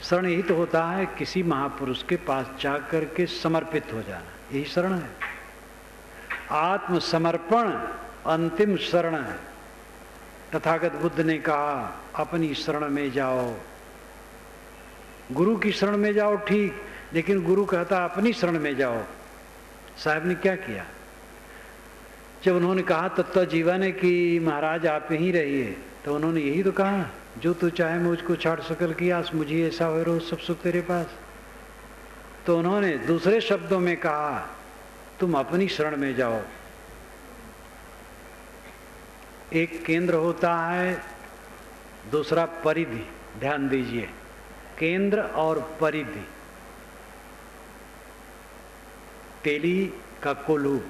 शरण ही तो होता है किसी महापुरुष के पास जाकर के समर्पित हो जाना, यही शरण है। आत्मसमर्पण अंतिम शरण है। तथागत बुद्ध ने कहा अपनी शरण में जाओ। गुरु की शरण में जाओ ठीक, लेकिन गुरु कहता अपनी शरण में जाओ। साहब ने क्या किया? जब उन्होंने कहा तत्व जीवा ने कि महाराज आप ही रहिए, तो उन्होंने यही तो कहा, जो तू चाहे मुझको छाड़ सकल की आस, मुझे ऐसा हो रोज सब सुख तेरे पास। तो उन्होंने दूसरे शब्दों में कहा तुम अपनी शरण में जाओ। एक केंद्र होता है, दूसरा परिधि। ध्यान दीजिए, केंद्र और परिधि। तेली का कोल्हू,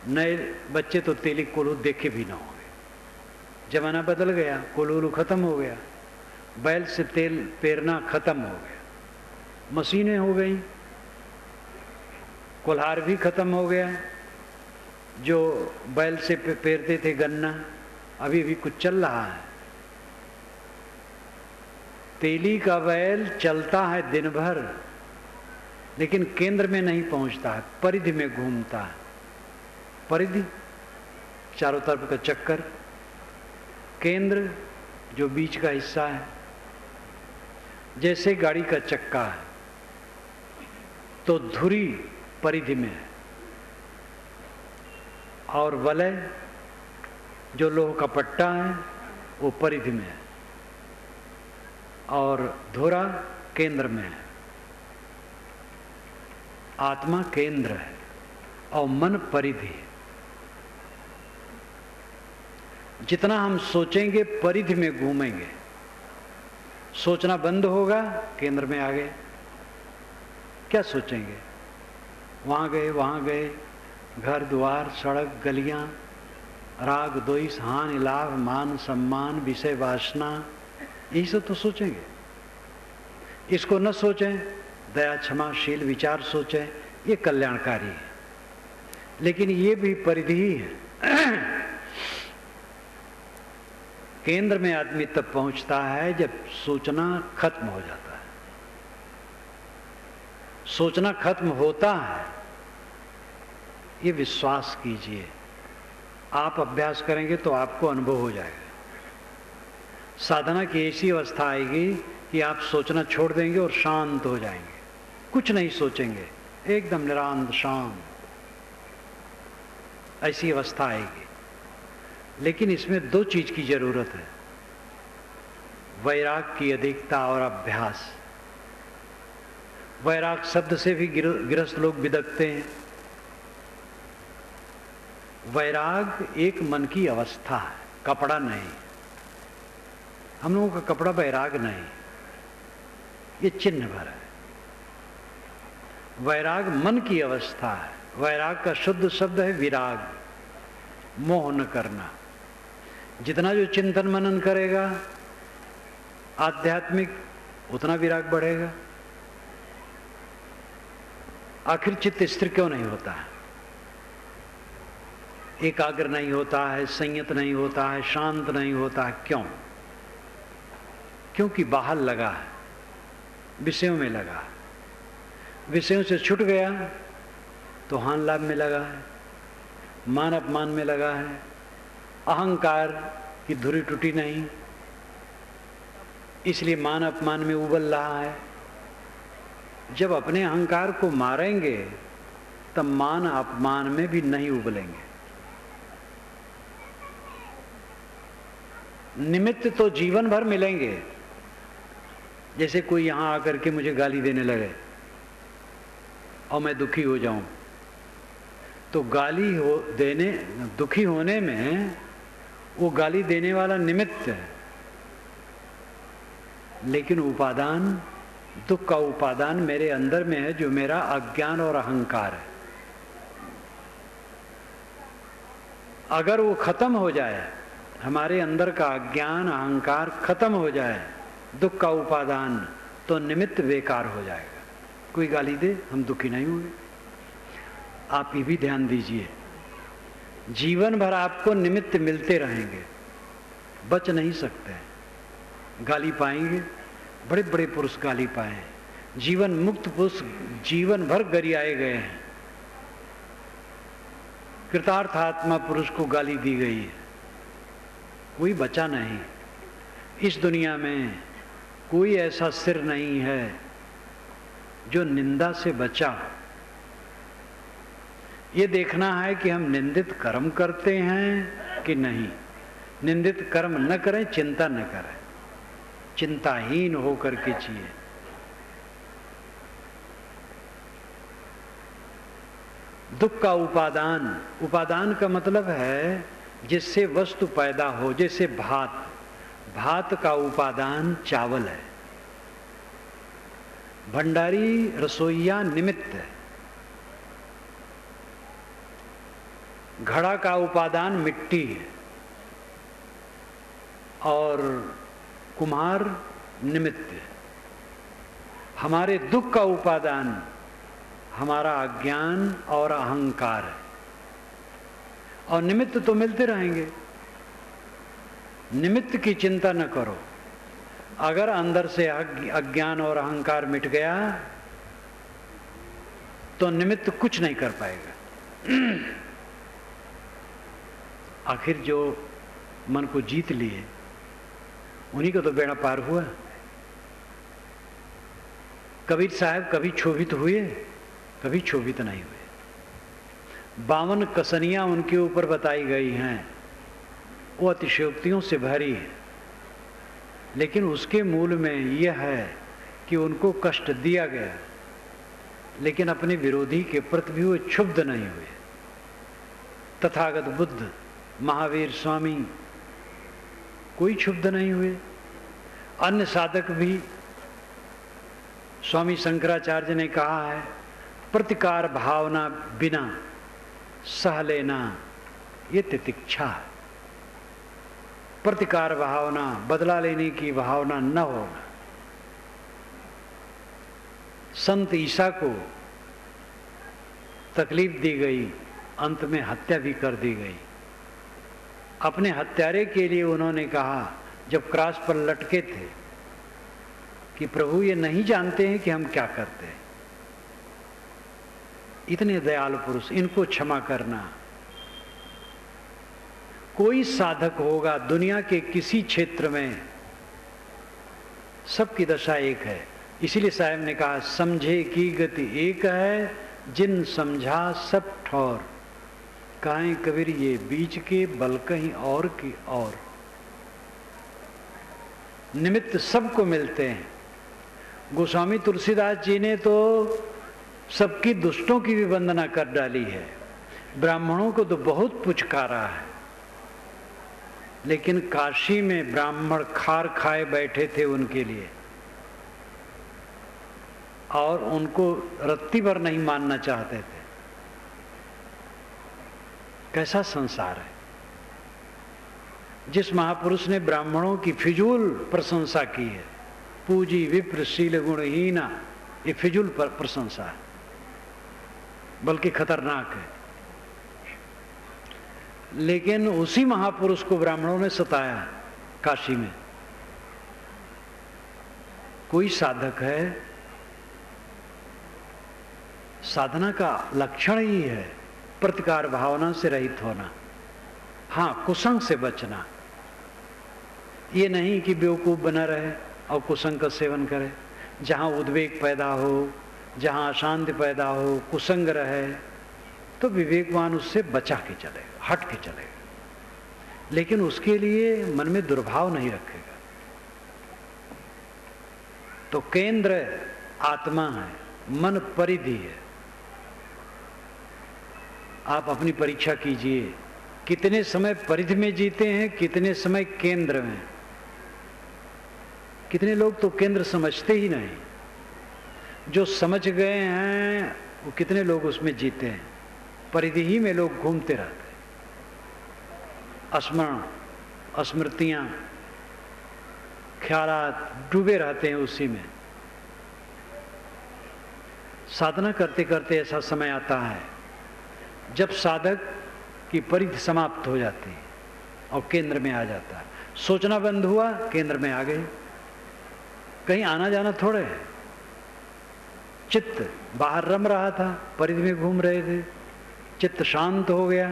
नए बच्चे तो तेली कोल्हू देखे भी ना होंगे। जमाना बदल गया, कोल्हू खत्म हो गया, बैल से तेल पेरना खत्म हो गया, मशीनें हो गई, कोल्हार भी खत्म हो गया। जो बैल से पेरते थे गन्ना, अभी भी कुछ चल रहा है। तेली का बैल चलता है दिन भर, लेकिन केंद्र में नहीं पहुंचता है, परिधि में घूमता है। परिधि चारों तरफ का चक्कर, केंद्र जो बीच का हिस्सा है। जैसे गाड़ी का चक्का है तो धुरी परिधि में है, और वलय जो लोह का पट्टा है वो परिधि में है, और धुरा केंद्र में है। आत्मा केंद्र है और मन परिधि है। जितना हम सोचेंगे परिधि में घूमेंगे, सोचना बंद होगा केंद्र में आ गए। क्या सोचेंगे? वहां गए, घर द्वार सड़क गलियां, राग द्वेष हानि लाभ मान सम्मान विषय वासना, यही सब तो सोचेंगे। इसको न सोचें, दया क्षमाशील विचार सोचें, ये कल्याणकारी है। लेकिन ये भी परिधि ही है। केंद्र में आदमी तब पहुंचता है जब सोचना खत्म हो जाता है। सोचना खत्म होता है, ये विश्वास कीजिए। आप अभ्यास करेंगे तो आपको अनुभव हो जाएगा। साधना की ऐसी अवस्था आएगी कि आप सोचना छोड़ देंगे और शांत हो जाएंगे, कुछ नहीं सोचेंगे, एकदम निरांत शांत, ऐसी अवस्था आएगी। लेकिन इसमें दो चीज की जरूरत है, वैराग की अधिकता और अभ्यास। वैराग शब्द से भी गृहस्थ लोग बिदकते हैं। वैराग एक मन की अवस्था है, कपड़ा नहीं। हम लोगों का कपड़ा वैराग नहीं, ये चिन्ह भर है। वैराग मन की अवस्था है। वैराग का शुद्ध शब्द है विराग, मोह न करना। जितना जो चिंतन मनन करेगा आध्यात्मिक, उतना विराग बढ़ेगा। आखिर चित्त स्थिर क्यों नहीं होता है? एकाग्र नहीं होता है, संयत नहीं होता है, शांत नहीं होता है। क्यों? क्योंकि बाहर लगा है, विषयों में लगा है। विषयों से छूट गया तो हान लाभ में लगा है, मान अपमान में लगा है, अहंकार की धुरी टूटी नहीं, इसलिए मान अपमान में उबल रहा है। जब अपने अहंकार को मारेंगे तब मान अपमान में भी नहीं उबलेंगे। निमित्त तो जीवन भर मिलेंगे। जैसे कोई यहां आकर के मुझे गाली देने लगे और मैं दुखी हो जाऊं, तो दुखी होने में वो गाली देने वाला निमित्त है, लेकिन उपादान, दुख का उपादान मेरे अंदर में है, जो मेरा अज्ञान और अहंकार है। अगर वो खत्म हो जाए, हमारे अंदर का अज्ञान अहंकार खत्म हो जाए, दुख का उपादान, तो निमित्त बेकार हो जाएगा। कोई गाली दे, हम दुखी नहीं होंगे। आप ये भी ध्यान दीजिए, जीवन भर आपको निमित्त मिलते रहेंगे, बच नहीं सकते। गाली पाएंगे, बड़े बड़े पुरुष गाली पाए, जीवन मुक्त पुरुष जीवन भर गरियाए गए हैं। कृतार्थ आत्मा पुरुष को गाली दी गई है, कोई बचा नहीं। इस दुनिया में कोई ऐसा सिर नहीं है जो निंदा से बचा। ये देखना है कि हम निंदित कर्म करते हैं कि नहीं। निंदित कर्म न करें, चिंता न करें, चिंताहीन होकर के जिए। दुख का उपादान, उपादान का मतलब है जिससे वस्तु पैदा हो। जैसे भात, भात का उपादान चावल है, भंडारी रसोईया निमित्त है। घड़ा का उपादान मिट्टी है और कुम्हार निमित्त है। हमारे दुख का उपादान हमारा अज्ञान और अहंकार है, और निमित्त तो मिलते रहेंगे। निमित्त की चिंता न करो। अगर अंदर से अज्ञान और अहंकार मिट गया तो निमित्त कुछ नहीं कर पाएगा। आखिर जो मन को जीत लिए उन्हीं को तो बेड़ा पार हुआ। कबीर साहब कभी क्षोभित हुए, कभी क्षोभित नहीं हुए। 52 कसनियां उनके ऊपर बताई गई हैं, वो अतिशयोक्तियों से भरी है, लेकिन उसके मूल में यह है कि उनको कष्ट दिया गया, लेकिन अपने विरोधी के प्रति भी वो क्षुब्ध नहीं हुए। तथागत बुद्ध, महावीर स्वामी कोई क्षुब्ध नहीं हुए। अन्य साधक भी, स्वामी शंकराचार्य ने कहा है, प्रतिकार भावना बिना सह लेना ये तितिक्षा है। प्रतिकार भावना, बदला लेने की भावना न होना। संत ईसा को तकलीफ दी गई, अंत में हत्या भी कर दी गई। अपने हत्यारे के लिए उन्होंने कहा, जब क्रॉस पर लटके थे, कि प्रभु ये नहीं जानते हैं कि हम क्या करते हैं। इतने दयालु पुरुष, इनको क्षमा करना। कोई साधक होगा दुनिया के किसी क्षेत्र में, सबकी दशा एक है। इसीलिए साहब ने कहा, समझे की गति एक है, जिन समझा सब ठौर। काहे कबीर ये बीच के बल कहीं और की और। निमित्त सबको मिलते हैं। गोस्वामी तुलसीदास जी ने तो सबकी दुष्टों की भी वंदना कर डाली है, ब्राह्मणों को तो बहुत पुचकारा है, लेकिन काशी में ब्राह्मण खार खाए बैठे थे उनके लिए, और उनको रत्ती भर नहीं मानना चाहते थे। कैसा संसार है। जिस महापुरुष ने ब्राह्मणों की फिजूल प्रशंसा की है, पूजी विप्र शील गुणहीना, ये फिजूल प्रशंसा है, बल्कि खतरनाक है। लेकिन उसी महापुरुष को ब्राह्मणों ने सताया काशी में। कोई साधक है, साधना का लक्षण ही है प्रतिकार भावना से रहित होना, हाँ कुसंग से बचना। ये नहीं कि बेवकूफ बना रहे और कुसंग का सेवन करे। जहाँ उद्वेग पैदा हो, जहाँ अशांति पैदा हो, कुसंग रहे, तो विवेकवान उससे बचा के चलेगा, हट के चलेगा, लेकिन उसके लिए मन में दुर्भाव नहीं रखेगा। तो केंद्र आत्मा है, मन परिधि है। आप अपनी परीक्षा कीजिए, कितने समय परिधि में जीते हैं, कितने समय केंद्र में। कितने लोग तो केंद्र समझते ही नहीं, जो समझ गए हैं वो कितने लोग उसमें जीते हैं। परिधि ही में लोग घूमते रहते हैं, स्मरण स्मृतियां ख्यालात डूबे रहते हैं उसी में। साधना करते करते ऐसा समय आता है जब साधक की परिधि समाप्त हो जाती है और केंद्र में आ जाता है। सोचना बंद हुआ, केंद्र में आ गए, कहीं आना जाना थोड़े है। चित्त बाहर रम रहा था, परिधि में घूम रहे थे, चित्त शांत हो गया,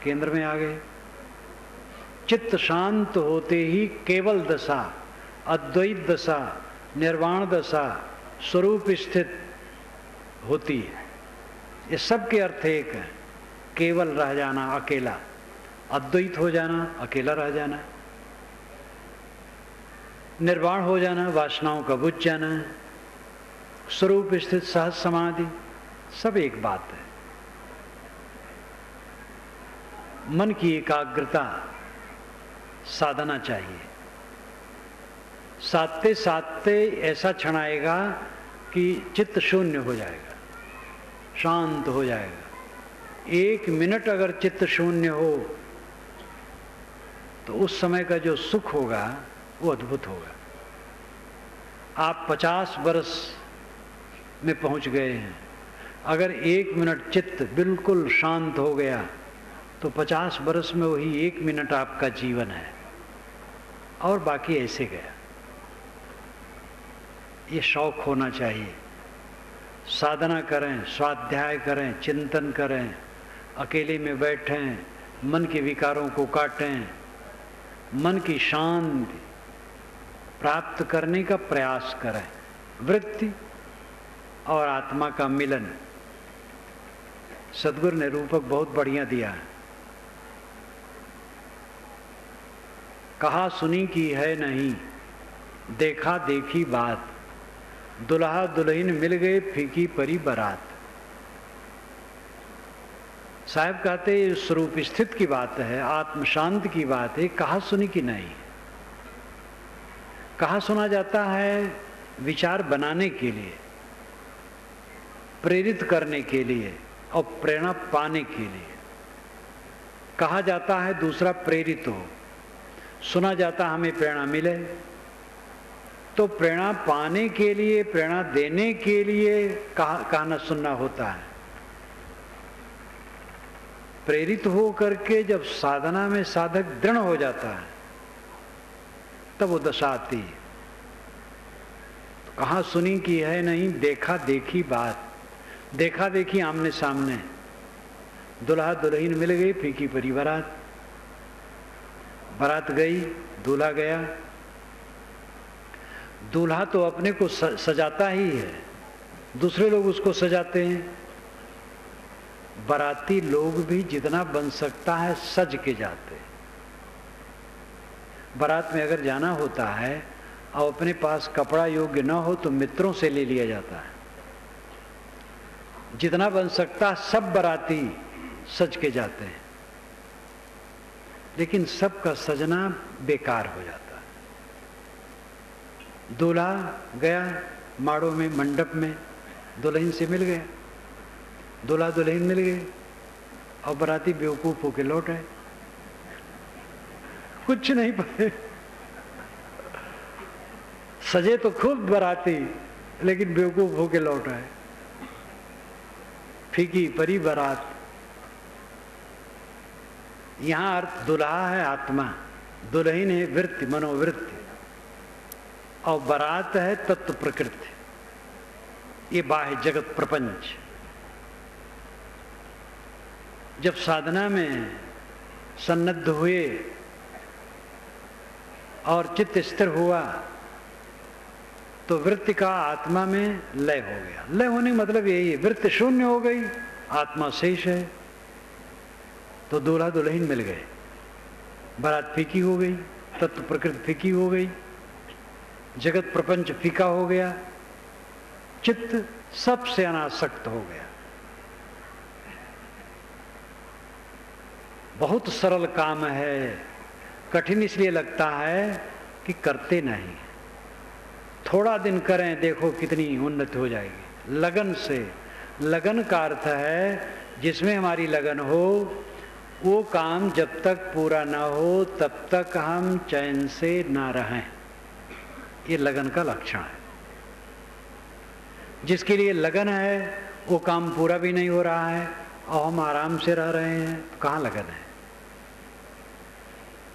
केंद्र में आ गए। चित्त शांत होते ही केवल दशा, अद्वैत दशा, निर्वाण दशा, स्वरूप स्थित होती है। ये सब के अर्थ एक है। केवल रह जाना, अकेला, अद्वैत हो जाना, अकेला रह जाना, निर्वाण हो जाना, वासनाओं का बुझ जाना, स्वरूप स्थित सहज समाधि, सब एक बात है। मन की एकाग्रता साधना चाहिए। साधते साधते ऐसा क्षण आएगा कि चित्त शून्य हो जाएगा, शांत हो जाएगा। 1 मिनट अगर चित्त शून्य हो तो उस समय का जो सुख होगा वो अद्भुत होगा। आप 50 वर्ष में पहुंच गए हैं, अगर 1 मिनट चित्त बिल्कुल शांत हो गया तो 50 वर्ष में वही 1 मिनट आपका जीवन है, और बाकी ऐसे गया। ये शौक होना चाहिए। साधना करें, स्वाध्याय करें, चिंतन करें, अकेले में बैठें, मन के विकारों को काटें, मन की शांति प्राप्त करने का प्रयास करें। वृत्ति और आत्मा का मिलन। सद्गुरु ने रूपक बहुत बढ़िया दिया है। कहा सुनी की है नहीं, देखा देखी बात, दुल्हा दुल्हन मिल गए फीकी परी बारात। साहब कहते ये स्वरूप स्थित की बात है, आत्म शांत की बात है, कहा सुनी की नहीं। कहा सुना जाता है विचार बनाने के लिए, प्रेरित करने के लिए और प्रेरणा पाने के लिए। कहा जाता है दूसरा प्रेरित हो, सुना जाता हमें प्रेरणा मिले। तो प्रेरणा पाने के लिए, प्रेरणा देने के लिए कहना सुनना होता है। प्रेरित हो करके जब साधना में साधक दृढ़ हो जाता है तब वो दशा आती है। तो कहाँ सुनी की है नहीं, देखा देखी बात। देखा देखी आमने सामने, दुल्हा दुल्हन मिल गई फीकी परी बारात। बारात गई, दूल्हा गया। दूल्हा तो अपने को सजाता ही है, दूसरे लोग उसको सजाते हैं। बाराती लोग भी जितना बन सकता है सज के जाते हैं। बारात में अगर जाना होता है और अपने पास कपड़ा योग्य न हो तो मित्रों से ले लिया जाता है। जितना बन सकता सब बाराती सज के जाते हैं, लेकिन सबका सजना बेकार हो जाता है। दूल्हा गया माड़ों में, मंडप में, दुल्हन से मिल गया, दूल्हा दुल्हन मिल गए, और बराती बेवकूफ होके लौट आए, कुछ नहीं पाए। सजे तो खूब बराती, लेकिन बेवकूफ होके लौट आए। फीकी परी बारात। यहां अर्थ दुल्हा है आत्मा, दुल्हन है वृत्ति, मनोवृत्ति, और बारात है तत्व प्रकृति, ये बाह्य जगत प्रपंच। जब साधना में सन्नद्ध हुए और चित्त स्थिर हुआ तो वृत्ति का आत्मा में लय हो गया। लय होने का मतलब यही है, वृत्ति शून्य हो गई, आत्मा शेष है। तो दूल्हा दुल्हन मिल गए, बारात फीकी हो गई, तत्व प्रकृति फीकी हो गई, जगत प्रपंच फीका हो गया, चित्त सबसे अनासक्त हो गया। बहुत सरल काम है, कठिन इसलिए लगता है कि करते नहीं। थोड़ा दिन करें, देखो कितनी उन्नति हो जाएगी लगन से। लगन का अर्थ है जिसमें हमारी लगन हो, वो काम जब तक पूरा ना हो तब तक हम चैन से ना रहें, ये लगन का लक्षण है। जिसके लिए लगन है वो काम पूरा भी नहीं हो रहा है और हम आराम से रह रहे हैं, तो कहाँ लगन है?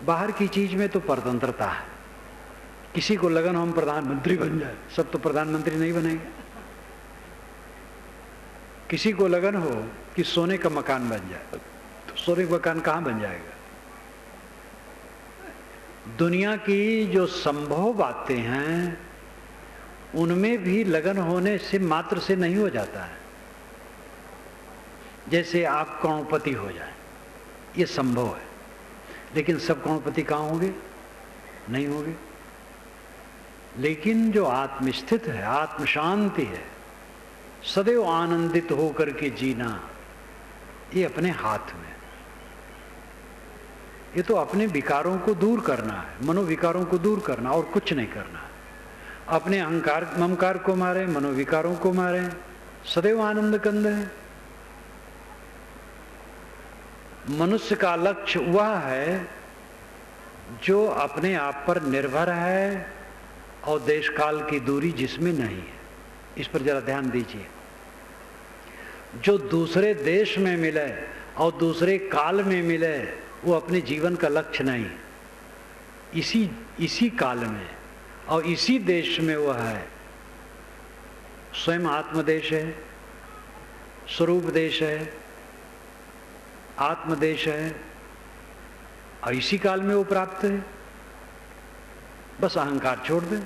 बाहर की चीज में तो परतंत्रता है। किसी को लगन हम प्रधानमंत्री बन जाए, सब तो प्रधानमंत्री नहीं बनेंगे। किसी को लगन हो कि सोने का मकान बन जाए, तो सोने का मकान कहाँ बन जाएगा? दुनिया की जो संभव बातें हैं उनमें भी लगन होने से मात्र से नहीं हो जाता है। जैसे आप करोड़पति हो जाए, ये संभव है, लेकिन सब करोड़पति कहाँ होंगे? नहीं होंगे। लेकिन जो आत्मस्थित है, आत्म शांति है, सदैव आनंदित होकर के जीना, ये अपने हाथ में। ये तो अपने विकारों को दूर करना है, मनोविकारों को दूर करना, और कुछ नहीं करना है। अपने अहंकार ममकार को मारे, मनोविकारों को मारे, सदैव आनंद कंद है। मनुष्य का लक्ष्य वह है जो अपने आप पर निर्भर है और देश काल की दूरी जिसमें नहीं है। इस पर जरा ध्यान दीजिए। जो दूसरे देश में मिले और दूसरे काल में मिले वो अपने जीवन का लक्ष्य नहीं। इसी काल में और इसी देश में वह है, स्वयं आत्मदेश है, स्वरूप देश है, आत्मदेश है, और इसी काल में वो प्राप्त है। बस अहंकार छोड़ दे,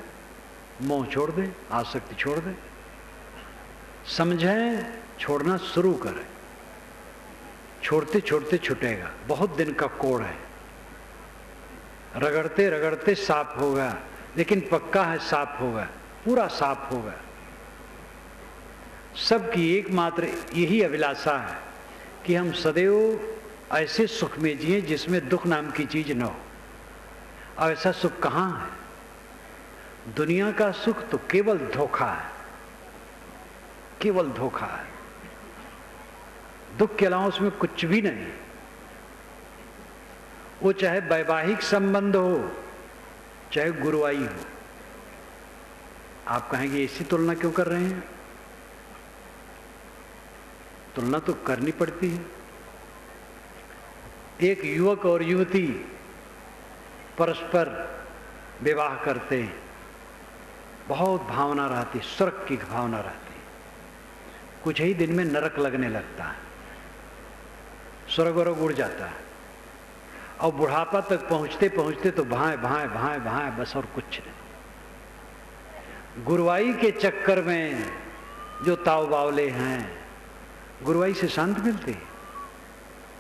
मोह छोड़ दे, आसक्ति छोड़ दे, समझें, छोड़ना शुरू करें। छोड़ते छोड़ते छूटेगा। बहुत दिन का कोड़ है, रगड़ते रगड़ते साफ होगा, लेकिन पक्का है साफ होगा, पूरा साफ होगा। सबकी एकमात्र यही अभिलाषा है कि हम सदैव ऐसे सुख में जिए जिसमें दुख नाम की चीज न हो। और ऐसा सुख कहाँ है? दुनिया का सुख तो केवल धोखा है, केवल धोखा है। दुख के अलावा उसमें कुछ भी नहीं। वो चाहे वैवाहिक संबंध हो, चाहे गुरुवाई हो। आप कहेंगे ऐसी तुलना क्यों कर रहे हैं? तुलना तो करनी पड़ती है। एक युवक और युवती परस्पर विवाह करते हैं, बहुत भावना रहती, स्वर्ग की भावना रहती। कुछ ही दिन में नरक लगने लगता है, स्वर्ग वरग उड़ जाता है, और बुढ़ापा तक पहुंचते पहुंचते तो भाए भाए भाए भाए, बस और कुछ नहीं। गुरुवाई के चक्कर में जो ताव बावले हैं, गुरुवाई से शांति मिलती है।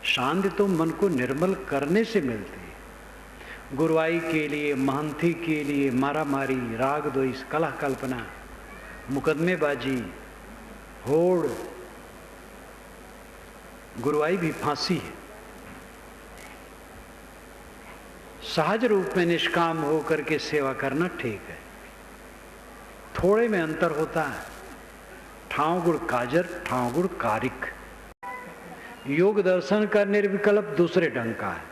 शांति तो मन को निर्मल करने से मिलती है। गुरुवाई के लिए, महंती के लिए मारा मारी, राग द्वेष, कलह कल्पना, मुकदमेबाजी, होड़, गुरुआई भी फांसी है। सहज रूप में निष्काम होकर के सेवा करना ठीक है। थोड़े में अंतर होता है। ठाव गुण काजर, ठाव गुण कारिक। योग दर्शन का निर्विकल्प दूसरे ढंग का है।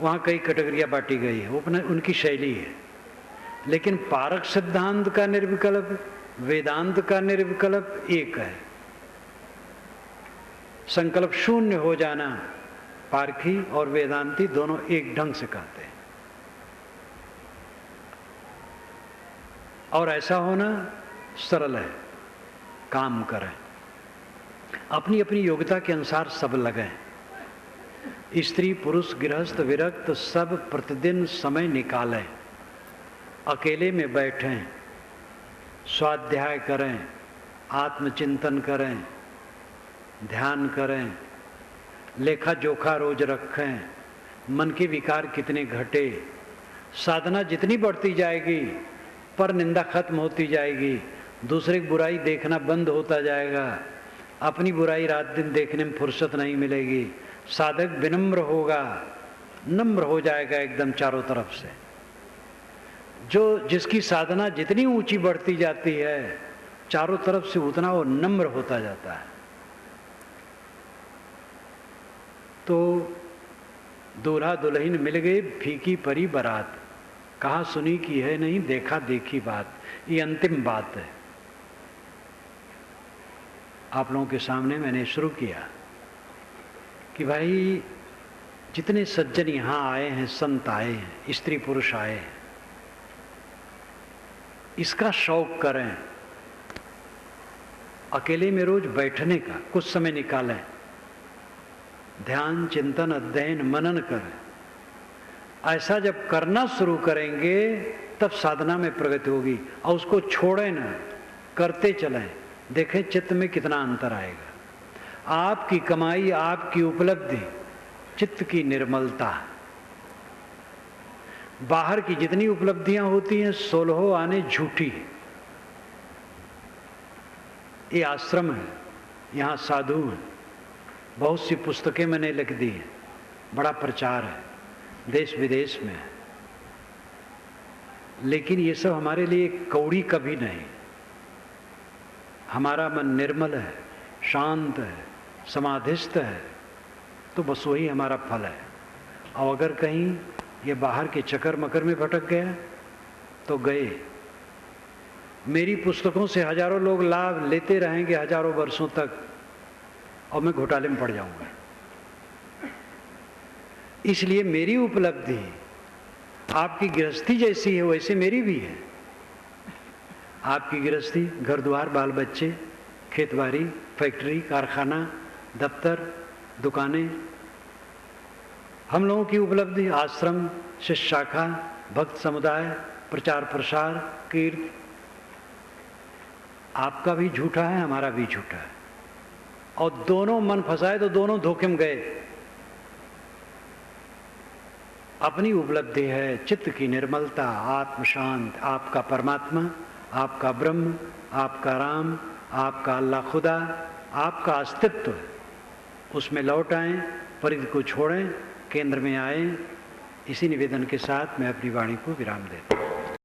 वहां कई कैटेगरियां बांटी गई है, वो उनकी शैली है। लेकिन पारक सिद्धांत का निर्विकल्प, वेदांत का निर्विकल्प एक है। संकल्प शून्य हो जाना पारखी और वेदांती दोनों एक ढंग से कहते हैं। और ऐसा होना सरल है। काम करें, अपनी अपनी योग्यता के अनुसार सब लगें। स्त्री पुरुष गृहस्थ विरक्त सब प्रतिदिन समय निकालें। अकेले में बैठें, स्वाध्याय करें, आत्मचिंतन करें, ध्यान करें, लेखा जोखा रोज रखें। मन के विकार कितने घटे। साधना जितनी बढ़ती जाएगी पर निंदा खत्म होती जाएगी। दूसरे की बुराई देखना बंद होता जाएगा। अपनी बुराई रात दिन देखने में फुर्सत नहीं मिलेगी। साधक विनम्र होगा, नम्र हो जाएगा एकदम चारों तरफ से। जिसकी साधना जितनी ऊंची बढ़ती जाती है चारों तरफ से उतना वो नम्र होता जाता है। तो दूल्हा दुल्हन मिल गए, फीकी परी बारात। कहा सुनी की है नहीं, देखा देखी बात। ये अंतिम बात है। आप लोगों के सामने मैंने शुरू किया कि भाई जितने सज्जन यहाँ आए हैं, संत आए हैं, स्त्री पुरुष आए हैं, इसका शौक करें। अकेले में रोज बैठने का कुछ समय निकालें। ध्यान चिंतन अध्ययन मनन करें। ऐसा जब करना शुरू करेंगे तब साधना में प्रगति होगी। और उसको छोड़ें ना, करते चलें। देखें चित्त में कितना अंतर आएगा। आपकी कमाई, आपकी उपलब्धि, चित्त की निर्मलता। बाहर की जितनी उपलब्धियां होती हैं 16 आने झूठी है। ये आश्रम है, यहाँ साधु हैं, बहुत सी पुस्तकें मैंने लिख दी हैं, बड़ा प्रचार है, देश विदेश में है। लेकिन ये सब हमारे लिए कौड़ी कभी नहीं। हमारा मन निर्मल है, शांत है, समाधिस्थ है, तो बस वही हमारा फल है। और अगर कहीं ये बाहर के चक्कर मकर में भटक गया तो गए। मेरी पुस्तकों से हजारों लोग लाभ लेते रहेंगे हजारों वर्षों तक, और मैं घोटाले में पड़ जाऊंगा। इसलिए मेरी उपलब्धि आपकी गृहस्थी जैसी है वैसे मेरी भी है। आपकी गृहस्थी घर द्वार, बाल बच्चे, खेतबाड़ी, फैक्ट्री, कारखाना, दफ्तर, दुकानें। हम लोगों की उपलब्धि आश्रम, शिष्य शाखा, भक्त समुदाय, प्रचार प्रसार, कीर्ति। आपका भी झूठा है, हमारा भी झूठा है। और दोनों मन फंसाए तो दोनों धोखे में गए। अपनी उपलब्धि है चित्त की निर्मलता, आत्म शांत, आपका परमात्मा, आपका ब्रह्म, आपका राम, आपका अल्लाह खुदा, आपका अस्तित्व। उसमें लौट आएं, परिधि को छोड़ें, केंद्र में आए। इसी निवेदन के साथ मैं अपनी वाणी को विराम देता हूँ।